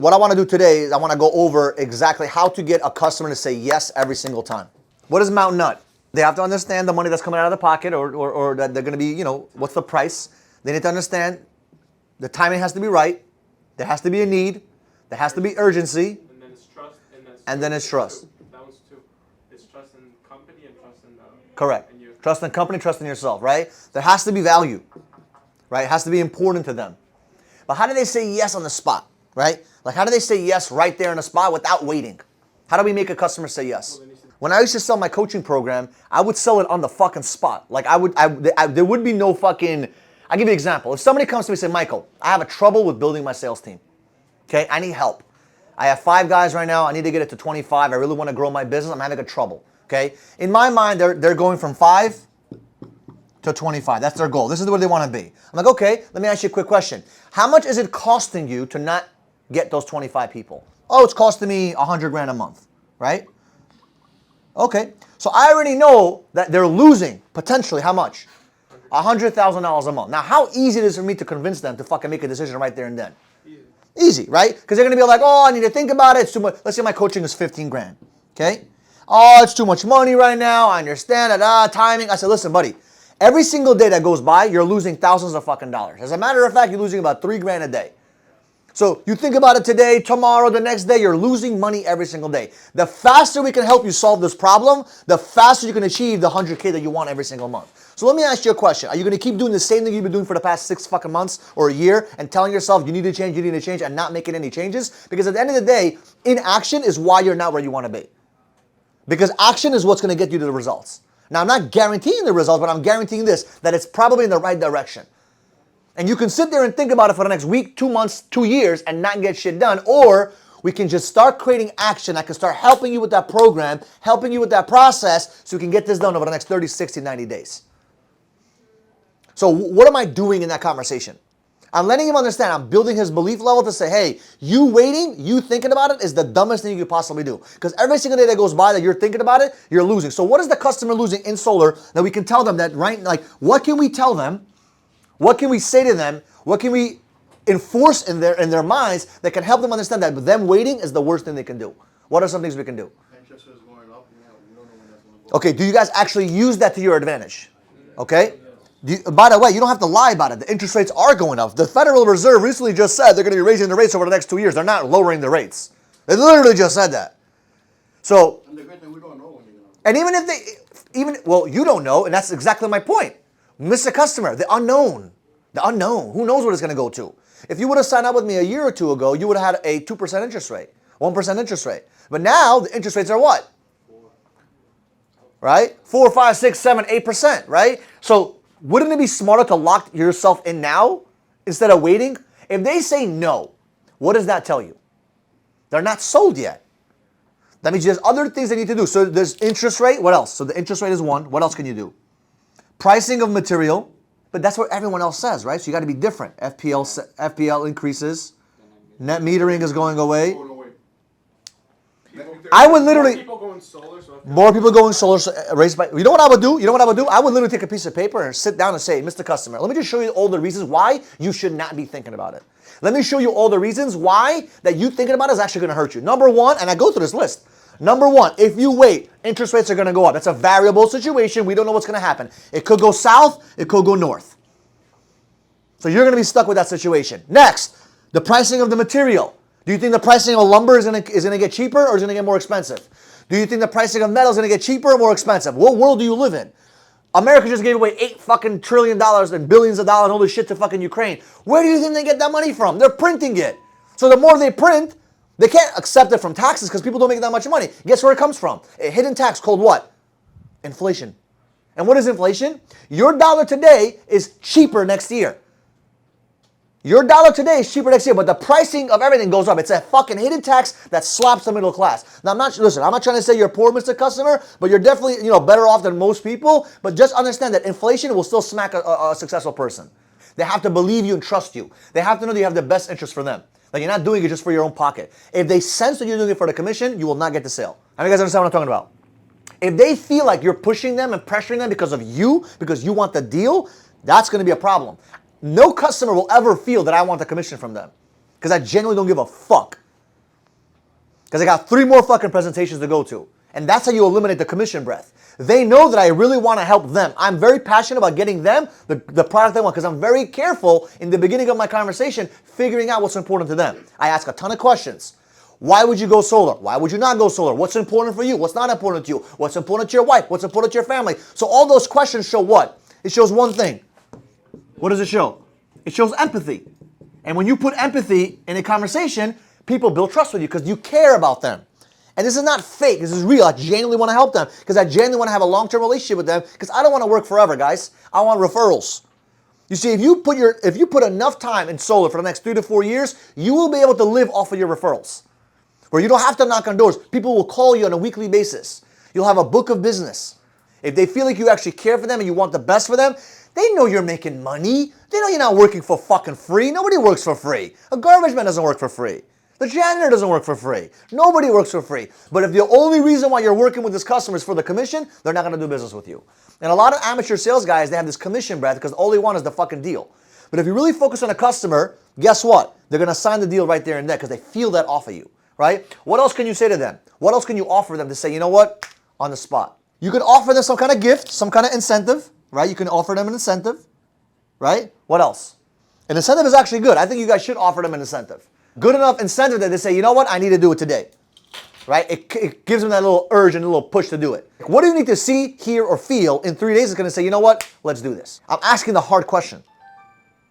What I want to do today is I want to go over exactly how to get a customer to say yes every single time. What is Mount Nut? They have to understand the money that's coming out of the pocket or that they're going to be, what's the price. They need to understand the timing has to be right. There has to be a need. There has to be urgency. And then it's trust. And then it's trust. That was two. It's trust in company and trust in Correct. in you. Trust in company, trust in yourself, right? There has to be value, right? It has to be important to them. But how do they say yes on the spot, right? Like how do they say yes right there on the spot without waiting? How do we make a customer say yes? When I used to sell my coaching program, I would sell it on the fucking spot. Like there would be no fucking, I'll give you an example. If somebody comes to me and say, Michael, I have a trouble with building my sales team. Okay, I need help. I have 5 guys right now. I need to get it to 25. I really want to grow my business. I'm having a trouble. Okay, in my mind, they're going from 5 to 25. That's their goal. This is where they want to be. I'm like, okay, let me ask you a quick question. How much is it costing you to not get those 25 people? Oh, it's costing me 100 grand a month, right? Okay, so I already know that they're losing potentially how much? $100,000 a month. Now, how easy it is for me to convince them to fucking make a decision right there and then? Easy, right? Because they're going to be like, oh, I need to think about it. It's too much. Let's say my coaching is 15 grand, okay? Oh, it's too much money right now. I understand that, timing. I said, listen, buddy, every single day that goes by, you're losing thousands of fucking dollars. As a matter of fact, you're losing about 3 grand a day. So you think about it today, tomorrow, the next day, you're losing money every single day. The faster we can help you solve this problem, the faster you can achieve the 100K that you want every single month. So let me ask you a question. Are you going to keep doing the same thing you've been doing for the past 6 fucking months or a year and telling yourself you need to change and not making any changes? Because at the end of the day, inaction is why you're not where you want to be. Because action is what's going to get you to the results. Now, I'm not guaranteeing the results, but I'm guaranteeing this, that it's probably in the right direction. And you can sit there and think about it for the next week, 2 months, 2 years and not get shit done. Or we can just start creating action. I can start helping you with that program, helping you with that process so we can get this done over the next 30, 60, 90 days. So what am I doing in that conversation? I'm letting him understand. I'm building his belief level to say, hey, you waiting, you thinking about it is the dumbest thing you could possibly do. Because every single day that goes by that you're thinking about it, you're losing. So what is the customer losing in solar that we can tell them that, right? Like, what can we tell them? What can we say to them? What can we enforce in their minds that can help them understand that them waiting is the worst thing they can do? What are some things we can do? Interest is going up. We don't know when that's going to go. Okay, do you guys actually use that to your advantage? Okay? By the way, you don't have to lie about it. The interest rates are going up. The Federal Reserve recently just said they're going to be raising the rates over the next 2 years. They're not lowering the rates. They literally just said that. So, And the good thing, we don't know when they're going to. and even if well, you don't know, and that's exactly my point. Mr. Customer, the unknown. The unknown. Who knows what it's going to go to? If you would have signed up with me a year or two ago, you would have had a 2% interest rate, 1% interest rate. But now the interest rates are what? 4. Right? 4, 5, 6, 7, 8%, right? So wouldn't it be smarter to lock yourself in now instead of waiting? If they say no, what does that tell you? They're not sold yet. That means there's other things they need to do. So there's interest rate. What else? So the interest rate is 1. What else can you do? Pricing of material. But that's what everyone else says, right? So you got to be different. FPL increases. Net metering is going away. Going away. I would literally... More people going solar. So More people going solar, raised by... You know what I would do? I would literally take a piece of paper and sit down and say, Mr. Customer, let me just show you all the reasons why you should not be thinking about it. Let me show you all the reasons why that you thinking about it is actually going to hurt you. Number 1, and I go through this list. Number 1, if you wait, interest rates are going to go up. It's a variable situation. We don't know what's going to happen. It could go south. It could go north. So you're going to be stuck with that situation. Next, the pricing of the material. Do you think the pricing of lumber is going to get cheaper or is it going to get more expensive? Do you think the pricing of metal is going to get cheaper or more expensive? What world do you live in? America just gave away $8 fucking trillion and billions of dollars and all this shit to fucking Ukraine. Where do you think they get that money from? They're printing it. So the more they print, they can't accept it from taxes because people don't make that much money. Guess where it comes from? A hidden tax called what? Inflation. And what is inflation? Your dollar today is cheaper next year. Your dollar today is cheaper next year, but the pricing of everything goes up. It's a fucking hidden tax that slaps the middle class. Now, I'm not trying to say you're poor, Mr. Customer, but you're definitely, better off than most people. But just understand that inflation will still smack a successful person. They have to believe you and trust you. They have to know that you have the best interest for them. Like you're not doing it just for your own pocket. If they sense that you're doing it for the commission, you will not get the sale. How many of you guys understand what I'm talking about? If they feel like you're pushing them and pressuring them because you want the deal, that's going to be a problem. No customer will ever feel that I want the commission from them because I genuinely don't give a fuck. Because I got 3 more fucking presentations to go to. And that's how you eliminate the commission breath. They know that I really want to help them. I'm very passionate about getting them the product they want because I'm very careful in the beginning of my conversation figuring out what's important to them. I ask a ton of questions. Why would you go solar? Why would you not go solar? What's important for you? What's not important to you? What's important to your wife? What's important to your family? So all those questions show what? It shows one thing. What does it show? It shows empathy. And when you put empathy in a conversation, people build trust with you because you care about them. And this is not fake. This is real. I genuinely want to help them because I genuinely want to have a long-term relationship with them because I don't want to work forever, guys. I want referrals. You see, if you put enough time in solar for the next 3 to 4 years, you will be able to live off of your referrals. Where you don't have to knock on doors. People will call you on a weekly basis. You'll have a book of business. If they feel like you actually care for them and you want the best for them, they know you're making money. They know you're not working for fucking free. Nobody works for free. A garbage man doesn't work for free. The janitor doesn't work for free. Nobody works for free. But if the only reason why you're working with this customer is for the commission, they're not going to do business with you. And a lot of amateur sales guys, they have this commission breath because all they want is the fucking deal. But if you really focus on a customer, guess what? They're going to sign the deal right there and then because they feel that off of you, right? What else can you say to them? What else can you offer them to say, you know what? On the spot. You can offer them some kind of gift, some kind of incentive, right? You can offer them an incentive, right? What else? An incentive is actually good. I think you guys should offer them an incentive. Good enough incentive that they say, you know what, I need to do it today, right? It gives them that little urge and a little push to do it. What do you need to see, hear, or feel in 3 days is going to say, you know what, let's do this. I'm asking the hard question.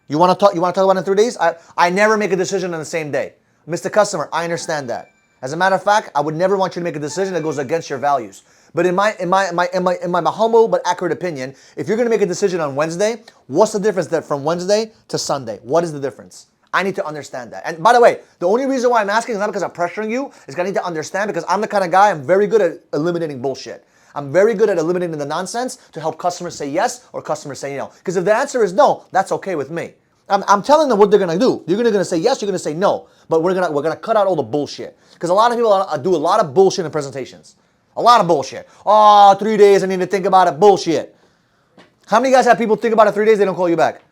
You want to talk about it in 3 days? I never make a decision on the same day. Mr. Customer, I understand that. As a matter of fact, I would never want you to make a decision that goes against your values. But in my humble but accurate opinion, if you're going to make a decision on Wednesday, what's the difference from Wednesday to Sunday? What is the difference? I need to understand that. And by the way, the only reason why I'm asking is not because I'm pressuring you. It's because I need to understand because I'm the kind of guy, I'm very good at eliminating bullshit. I'm very good at eliminating the nonsense to help customers say yes or customers say no. Because if the answer is no, that's okay with me. I'm telling them what they're going to do. You're going to say yes, you're going to say no. But we're going to cut out all the bullshit. Because a lot of people do a lot of bullshit in presentations. A lot of bullshit. Oh, 3 days, I need to think about it. Bullshit. How many guys have people think about it 3 days, they don't call you back?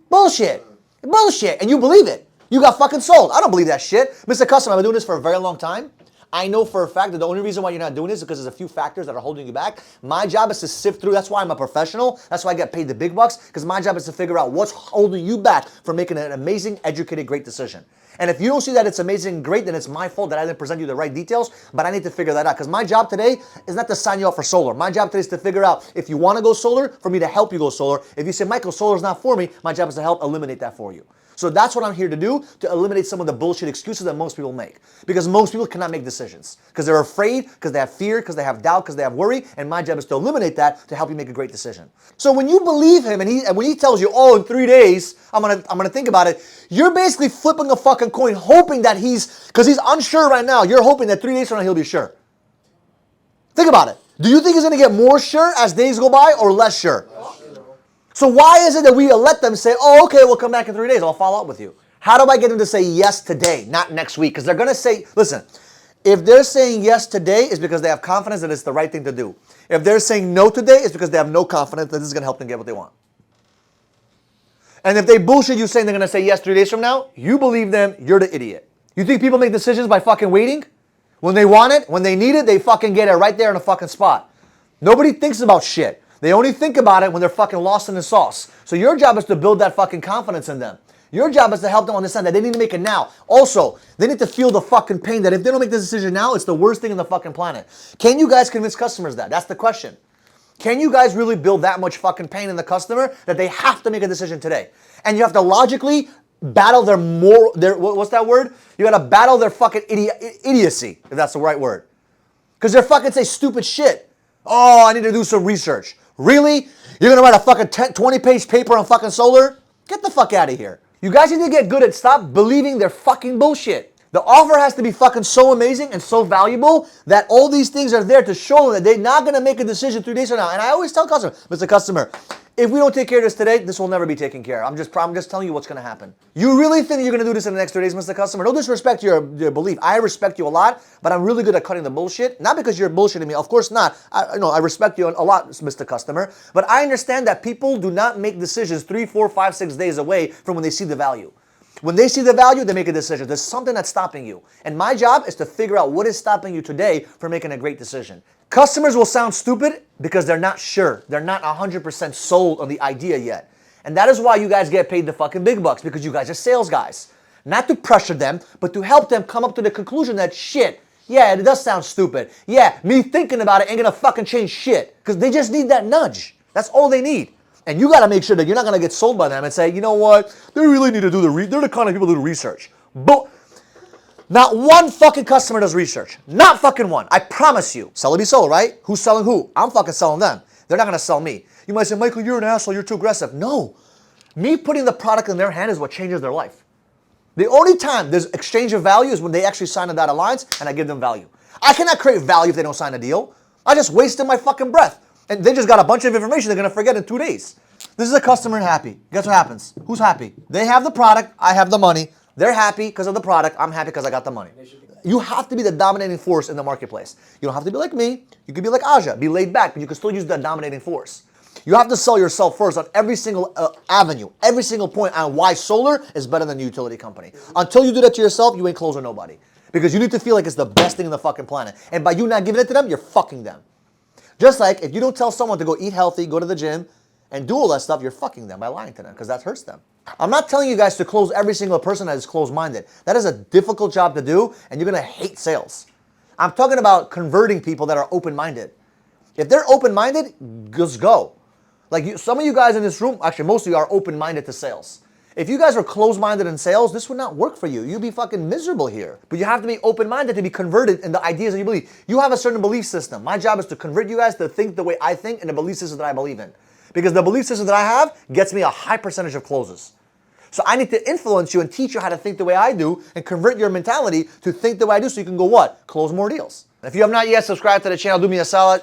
Bullshit. Bullshit. And you believe it. You got fucking sold. I don't believe that shit. Mr. Customer, I've been doing this for a very long time. I know for a fact that the only reason why you're not doing this is because there's a few factors that are holding you back. My job is to sift through. That's why I'm a professional. That's why I get paid the big bucks, because my job is to figure out what's holding you back from making an amazing, educated, great decision. And if you don't see that it's amazing and great, then it's my fault that I didn't present you the right details, but I need to figure that out. Because my job today is not to sign you up for solar. My job today is to figure out if you want to go solar, for me to help you go solar. If you say, Michael, solar's not for me, my job is to help eliminate that for you. So that's what I'm here to do, to eliminate some of the bullshit excuses that most people make. Because most people cannot make decisions. Because they're afraid, because they have fear, because they have doubt, because they have worry, and my job is to eliminate that to help you make a great decision. So when you believe him and when he tells you, oh, in 3 days, I'm gonna think about it, you're basically flipping a fucking coin, hoping that because he's unsure right now, you're hoping that 3 days from now he'll be sure. Think about it. Do you think he's gonna get more sure as days go by or less sure? So why is it that we let them say, oh, okay, we'll come back in 3 days, I'll follow up with you? How do I get them to say yes today, not next week? Because they're going to say, listen, if they're saying yes today, it's because they have confidence that it's the right thing to do. If they're saying no today, it's because they have no confidence that this is going to help them get what they want. And if they bullshit you saying they're going to say yes 3 days from now, you believe them, you're the idiot. You think people make decisions by fucking waiting? When they want it, when they need it, they fucking get it right there in the fucking spot. Nobody thinks about shit. They only think about it when they're fucking lost in the sauce. So your job is to build that fucking confidence in them. Your job is to help them understand that they need to make it now. Also, they need to feel the fucking pain that if they don't make this decision now, it's the worst thing on the fucking planet. Can you guys convince customers that? That's the question. Can you guys really build that much fucking pain in the customer that they have to make a decision today? And you have to logically battle their what's that word? You got to battle their fucking idiocy, if that's the right word. Because they're fucking say stupid shit. Oh, I need to do some research. Really? You're going to write a fucking 20-page paper on fucking solar? Get the fuck out of here. You guys need to get good at stop believing their fucking bullshit. The offer has to be fucking so amazing and so valuable that all these things are there to show them that they're not going to make a decision 3 days from now. And I always tell customers, Mr. Customer, if we don't take care of this today, this will never be taken care of. I'm just telling you what's going to happen. You really think you're going to do this in the next 3 days, Mr. Customer? No disrespect to your belief. I respect you a lot, but I'm really good at cutting the bullshit. Not because you're bullshitting me. Of course not. I respect you a lot, Mr. Customer. But I understand that people do not make decisions 3, 4, 5, 6 days away from when they see the value. When they see the value, they make a decision. There's something that's stopping you. And my job is to figure out what is stopping you today from making a great decision. Customers will sound stupid because they're not sure. They're not 100% sold on the idea yet. And that is why you guys get paid the fucking big bucks, because you guys are sales guys. Not to pressure them, but to help them come up to the conclusion that shit, yeah, it does sound stupid. Yeah, me thinking about it ain't gonna fucking change shit. Because they just need that nudge. That's all they need. And you got to make sure that you're not going to get sold by them and say, you know what, they really need to do they're the kind of people who do research. But not one fucking customer does research. Not fucking one. I promise you. Sell it be sold, right? Who's selling who? I'm fucking selling them. They're not going to sell me. You might say, Michael, you're an asshole. You're too aggressive. No. Me putting the product in their hand is what changes their life. The only time there's exchange of value is when they actually sign a dotted lines and I give them value. I cannot create value if they don't sign a deal. I just wasted my fucking breath. And they just got a bunch of information they're going to forget in 2 days. This is a customer happy. Guess what happens? Who's happy? They have the product. I have the money. They're happy because of the product. I'm happy because I got the money. You have to be the dominating force in the marketplace. You don't have to be like me. You could be like Aja. Be laid back, but you can still use that dominating force. You have to sell yourself first on every single avenue, every single point on why solar is better than a utility company. Until you do that to yourself, you ain't closing nobody. Because you need to feel like it's the best thing in the fucking planet. And by you not giving it to them, you're fucking them. Just like if you don't tell someone to go eat healthy, go to the gym, and do all that stuff, you're fucking them by lying to them because that hurts them. I'm not telling you guys to close every single person that is closed-minded. That is a difficult job to do, and you're going to hate sales. I'm talking about converting people that are open-minded. If they're open-minded, just go. Like some of you guys in this room, actually most of you are open-minded to sales. If you guys are closed-minded in sales, this would not work for you. You'd be fucking miserable here. But you have to be open-minded to be converted in the ideas that you believe. You have a certain belief system. My job is to convert you guys to think the way I think and the belief system that I believe in. Because the belief system that I have gets me a high percentage of closes. So I need to influence you and teach you how to think the way I do and convert your mentality to think the way I do so you can go what? Close more deals. If you have not yet subscribed to the channel, do me a solid.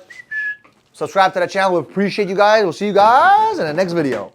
Subscribe to the channel. We appreciate you guys. We'll see you guys in the next video.